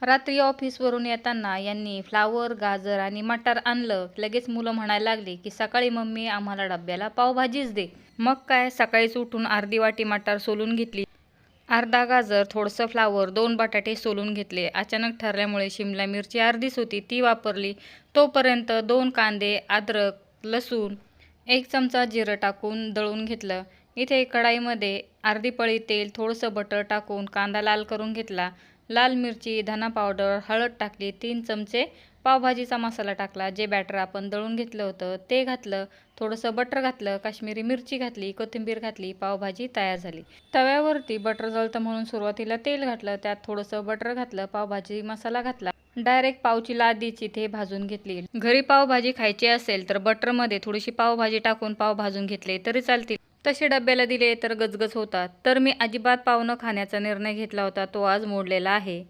रात्री ऑफिसवरून येताना यांनी फ्लावर, गाजर आणि मटार आणलं. लगेच मुलं म्हणायला लागली की सकाळी मम्मी आम्हाला डब्याला पावभाजीच दे. मग काय, सकाळीच उठून अर्धी वाटी मटार सोलून घेतली, अर्धा गाजर, थोडंसं फ्लावर, 2 बटाटे सोलून घेतले. अचानक ठरल्यामुळे शिमला मिरची अर्धीच होती ती वापरली. तोपर्यंत 2 कांदे, अद्रक, लसूण, 1 चमचा जिरं टाकून दळून घेतलं. इथे कढाईमध्ये अर्धी पळी तेल, थोडंसं बटर टाकून कांदा लाल करून घेतला. लाल मिरची, धना पावडर, हळद टाकली. 3 चमचे पावभाजीचा मसाला टाकला. जे बॅटर आपण दळून घेतलं होतं ते घातलं. थोडंसं बटर घातलं, काश्मीरी मिरची घातली, कोथिंबीर घातली. पावभाजी तयार झाली. तव्यावरती बटर जळतं म्हणून सुरुवातीला तेल घातलं, त्यात थोडंसं बटर घातलं, पावभाजी मसाला घातला. डायरेक्ट पावची लादीच इथे भाजून घेतली. घरी पावभाजी खायची असेल तर बटरमध्ये थोडीशी पावभाजी टाकून पाव भाजून घेतले तरी चालतील. तसे डब्याला दिले तर गजगज होतात. तर मी अजिबात पाव न खाण्याचा निर्णय घेतला होता, तो आज मोडलेला आहे.